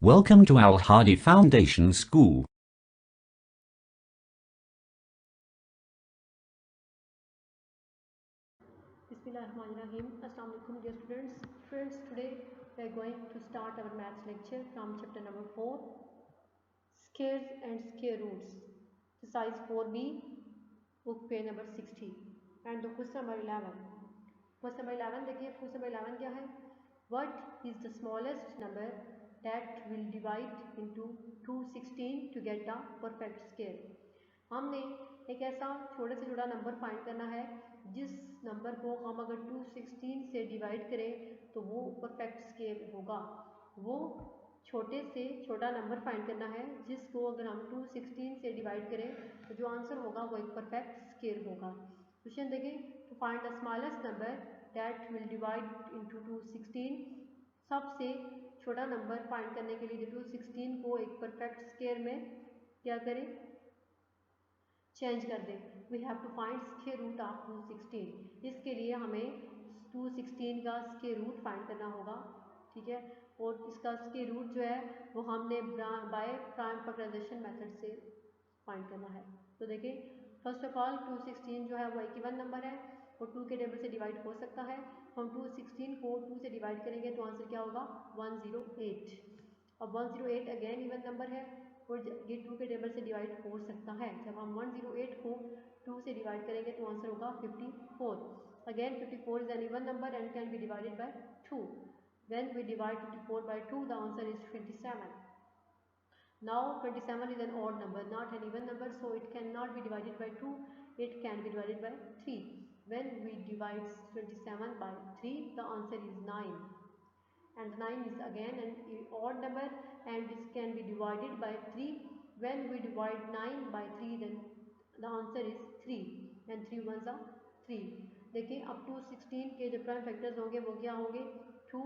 Welcome to Al Hadi Foundation School. Bismillahirrahmanirrahim. Assalamu alaikum dear students. Friends, today we are going to start our maths lecture from chapter number 4, Squares and Square Roots, exercise 4B, book page number 60 and the question number 11. Question number 11 देखिए, question number 11 क्या है? What is the smallest number that will divide into 216 to get the perfect square? हमने एक ऐसा छोटे से छोटा number find करना है जिस नंबर को हम अगर 216 से डिवाइड करें तो वो परफेक्ट स्केयर होगा। वो छोटे से छोटा नंबर फाइंड करना है जिसको अगर हम 216 से डिवाइड करें तो जो आंसर होगा वो एक परफेक्ट स्केयर होगा। क्वेश्चन देखें, to find the smallest number that will divide into 216, सबसे छोटा नंबर फाइंड करने के लिए 216 को एक परफेक्ट स्केयर में क्या करें, चेंज कर दें। We have to find square root of 216। इसके लिए हमें 216 का स्क्वायर रूट फाइंड करना होगा, ठीक है। और इसका स्क्वायर रूट जो है वो हमने बाय प्राइम फैक्टराइजेशन मेथड से फाइंड करना है। तो देखिए, फर्स्ट ऑफ ऑल 216 जो है वो एक इवन नंबर है और 2 के टेबल से डिवाइड हो सकता है। हम 216 को 2 से डिवाइड करेंगे तो आंसर क्या होगा, 108। अब 108 अगेन इवन नंबर है और ये 2 के टेबल से डिवाइड हो सकता है। जब हम 108 को 2 से डिवाइड करेंगे तो आंसर होगा 54। Again 54 is an even number and can be divided by 2। When we divide 54 by 2 the answer is 27। Now 27 is an odd number, not an even number, so it cannot be divided by 2, it can be divided by 3. When we divide 27 by 3, the answer is 9. And 9 is again an odd number and this can be divided by 3. When we divide 9 by 3, then the answer is 3 and 3 ones are 3. देखिए, अब 216 के जो prime factors होंगे वो क्या होंगे, 2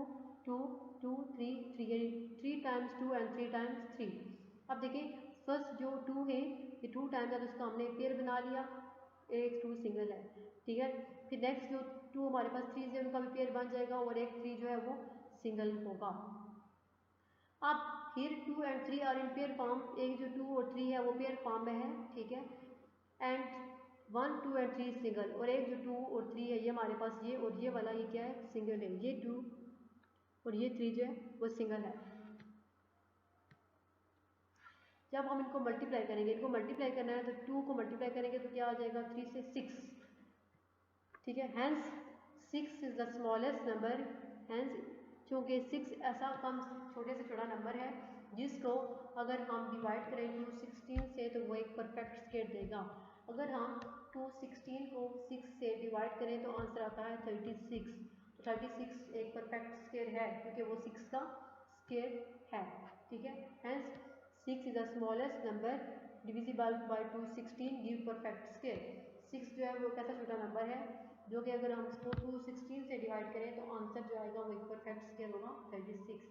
2 2 3 3 यानी 3 times 2 and 3 times 3। अब देखिए, फर्स्ट जो 2 है ये 2 टाइम्स है तो उसका हमने पेयर बना लिया, एक 2 सिंगल है, ठीक है। फिर नेक्स्ट जो 2 हमारे पास 3 है उनका भी पेयर बन जाएगा और एक 3 जो है वो सिंगल होगा। अब here 2 and 3 are in pair form, एक जो 2 और 3 है वो पेयर फॉर्म में है, ठीक है। एंड 1 2 एंड 3 सिंगल, और एक जो 2 और 3 है ये हमारे पास ये और ये वाला ये क्या है, सिंगल है। ये 2 और ये 3 जो है वो सिंगल है। जब हम इनको मल्टीप्लाई करेंगे, इनको मल्टीप्लाई करना है तो 2 को मल्टीप्लाई करेंगे तो क्या आ जाएगा, 3 से 6, ठीक है। Hence 6 is the smallest number. Hence क्योंकि 6 ऐसा कम छोटे से छोटा नंबर है जिसको अगर हम डिवाइड करें 216 से तो वो एक परफेक्ट स्क्वायर देगा। अगर हम 216 को 6 से डिवाइड करें तो आंसर आता है 36। तो 36 एक परफेक्ट स्क्वायर है क्योंकि वो 6 का स्क्वायर है, ठीक है। Hence 6 is the smallest number divisible by 216 give perfect square. 6 जो है वो कैसा छोटा नंबर है जो कि अगर हम इसको 216 से डिवाइड करें तो आंसर जो आएगा वो एक परफेक्ट स्क्वायर होगा 36।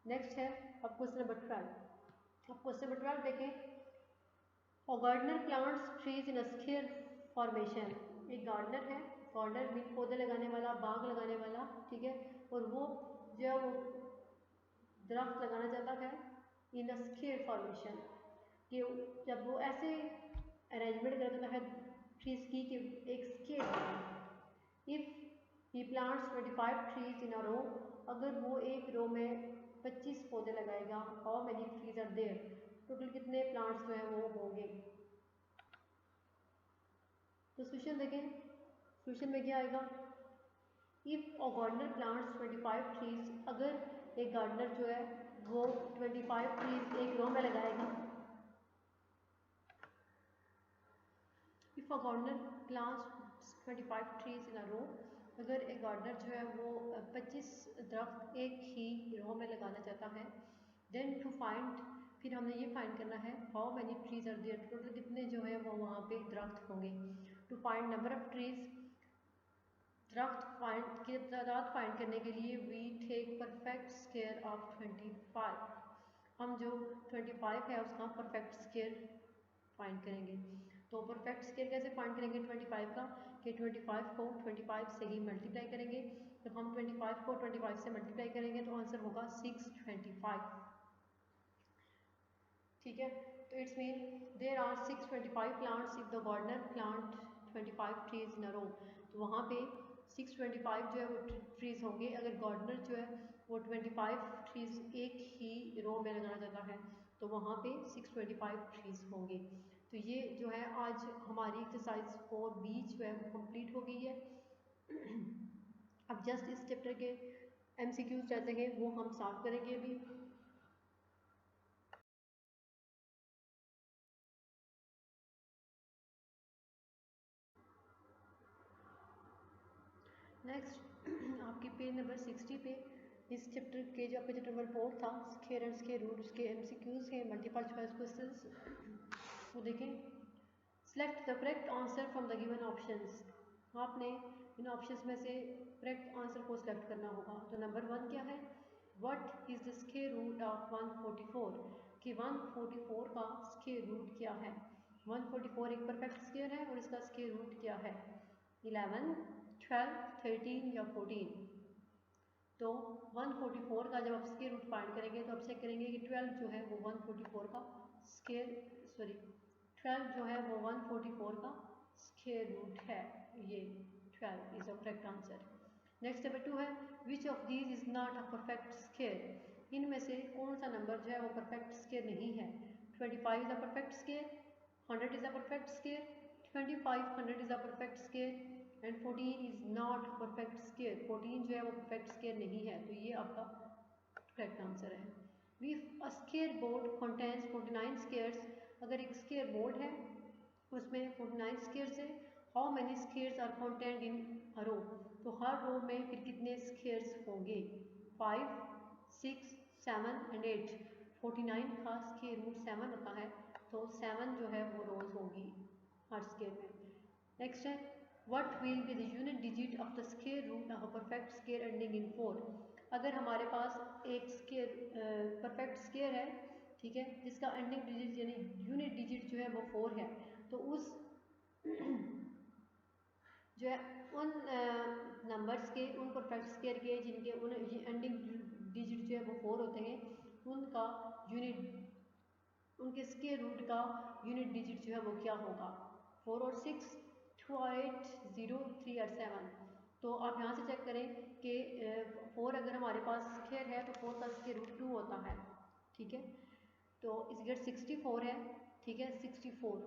नेक्स्ट है अब क्वेश्चन नंबर 12। अब क्वेश्चन नंबर 12 देखें, और gardener plants trees in a square formation. एक गार्डनर है, गार्डनर भी पौधे लगाने वाला, बाग लगाने वाला, ठीक है। और वो जो है वो दरख्त लगाना चाहता है इन अ स्क्वायर फॉर्मेशन, कि जब वो ऐसे अरेंजमेंट करता है ट्रीज की कि एक स्क्वायर बने। If he plants 25 trees in a row, अगर वो एक रो में 25 पौधे लगाएगा, how many trees are there, total कितने प्लांट्स जो है वो होंगे। तो सोल्यूशन देखें, सोल्यूशन में क्या आएगा, if a gardener plants 25 trees, अगर एक गार्डनर जो है वो 25 ट्रीज एक रो में लगाएगा। If a gardener plants 25 trees in a row, अगर एक गार्डनर जो है वो 25 दरख्त एक ही रो में लगाना चाहता है, देन टू फाइंड, फिर हमने ये फाइंड करना है how many trees are there, total कितने जो है वो वहाँ पे दरख्त होंगे। To find number of trees, दरख्त फाइंड करने के लिए we take perfect square of 25। हम जो 25 है उसका परफेक्ट स्क्वायर फाइंड करेंगे। तो परफेक्ट स्क्वायर कैसे फाइंड करेंगे 25 का, कि 25 को 25 से ही मल्टीप्लाई करेंगे। जब हम 25 को 25 से मल्टीप्लाई करेंगे तो आंसर होगा 625। ठीक है। तो it's mean there are 625 plants if the gardener plant 25 trees in a row. तो वहाँ पे 625 जो है वो ट्रीज होंगे अगर गार्डनर जो है वो 25 ट्रीज एक ही रो में लगाना चाहता है तो वहाँ पे 625 ट्रीज होंगे। तो ये जो है आज हमारी एक्सरसाइज 4B जो है वो कंप्लीट हो गई है। अब जस्ट इस चैप्टर के MCQs रहते हैं वो हम सॉल्व करेंगे अभी। नेक्स्ट आपकी पेज नंबर 60 पे इस चैप्टर के जो आपका चैप्टर नंबर 4 था स्क्वायर एंड स्क्वायर रूट उसके MCQs हैं मल्टीपल चॉइस क्वेश्चंस। वो देखें। Select the correct answer from the given options. आपने इन ऑप्शंस में से करेक्ट आंसर को सिलेक्ट करना होगा। तो नंबर 1 क्या है, what is the square root of 144 कि 144 का स्क्वायर रूट क्या है। 144 एक परफेक्ट स्क्वायर है और इसका स्क्वायर रूट क्या है, 11, 12, 13 या 14। तो 144 का जब आप स्क्वायर रूट फाइंड करेंगे तो आप चेक करेंगे कि 12 जो है वो 144 का स्क्वायर 12 जो है वो 144 का स्क्वायर रूट है। ये 12 is a correct answer. Next number 2 है which of these is not a perfect square. इनमें से कौन सा नंबर जो है वो परफेक्ट स्क्वायर नहीं है। 25 is a perfect square, 100 is a perfect square, 25 100 is a perfect square and 14 is not perfect square. 14 जो है वो परफेक्ट स्क्वायर नहीं है। तो ये आपका करेक्ट आंसर है। If a square board contains 49 squares, अगर एक स्क्वायर बोर्ड है उसमें 49 स्क्वायर्स है, how many squares are content in a row. तो हर रो में फिर कितने स्क्वायर्स होंगे, 5, 6, 7 एंड 8। 49 का स्क्वायर रूट 7 होता है तो 7 जो है वो रोज होगी हर स्क्वायर में। नेक्स्ट है what will be the unit digit of the square root of a perfect square ending in 4। अगर हमारे पास एक स्क्वायर परफेक्ट स्क्वायर है, ठीक है, जिसका एंडिंग डिजिट यानी यूनिट डिजिट जो है वो 4 है, तो उस जो है उन नंबर्स के उन परफेक्ट स्क्वायर के जिनके उन एंडिंग डिजिट जो है वो 4 होते हैं उनका यूनिट उनके स्क्वायर रूट का यूनिट डिजिट जो है वो क्या होगा, 4 और 6, 2 और 8, 0, 3 और 7। तो आप यहाँ से चेक करें कि 4 अगर हमारे पास स्क्वायर है तो 4 का स्क्वायर रूट 2 होता है, ठीक है। तो इस गेट 64 है, ठीक है, 64।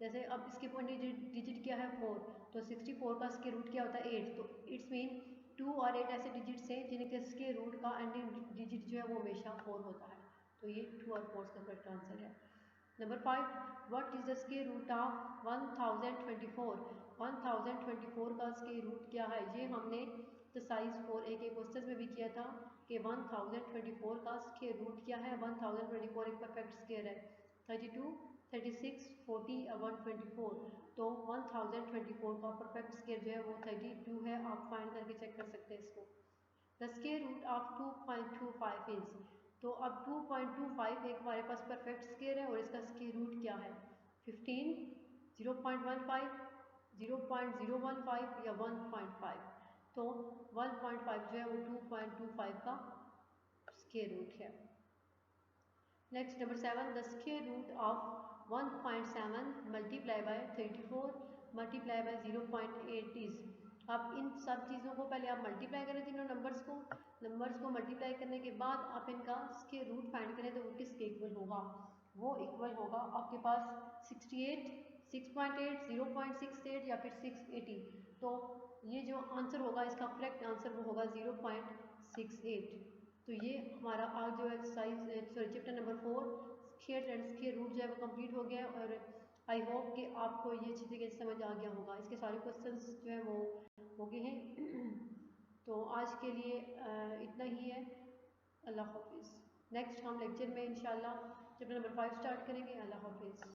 जैसे अब इसके पॉइंट डिजिट क्या है 4, तो 64 का स्क्वायर रूट क्या होता है 8। तो इट्स मीन 2 और 8 ऐसे डिजिट्स हैं जिनके स्क्वायर रूट का एंडिंग डिजिट जो है वो हमेशा 4 होता है। तो ये 2 और 4 का करेक्ट आंसर है। Number 5 what is the square root of 1024। 1024 का स्क्वायर रूट क्या है, ये हमने एक्सरसाइज 4A के क्वेश्चन में भी किया था कि 1024 का स्क्वायर रूट क्या है। 1024 एक परफेक्ट स्क्वायर है, 32, 36, 40 और 124। तो 1024 का परफेक्ट स्क्वायर जो है वो 32 है। आप फाइंड करके चेक कर सकते हैं इसको। The square root of 2.25 is. तो अब 2.25 एक हमारे पास परफेक्ट स्क्वायर है और इसका स्क्वायर रूट क्या है, 15, 0.15, 0.015 या 1.5। तो 1.5 जो है वो 2.25 का स्क्वायर रूट है। Next number 7 the square root of 1.7 multiply by 34 multiply by 0.8 is. अब इन सब चीज़ों को पहले आप मल्टीप्लाई करें, तीनों नंबर्स को मल्टीप्लाई करने के बाद आप इनका स्क्वायर रूट फाइंड करें तो वो किसके इक्वल होगा, वो इक्वल होगा आपके पास 68, 6.8, 0.68 या फिर 680। तो ये जो आंसर होगा इसका करेक्ट आंसर वो होगा 0.68। तो ये हमारा आज जो exercise chapter number 4 square and square root जो है वो कंप्लीट हो गया है। और आई होप कि आपको ये अच्छी तरीके से समझ आ गया होगा। इसके सारे क्वेश्चंस जो है वो हो गए हैं। तो आज के लिए इतना ही है। अल्लाह हाफिज़। नेक्स्ट हम लेक्चर में इंशाल्लाह चैप्टर नंबर 5 स्टार्ट करेंगे। अल्लाह हाफिज़।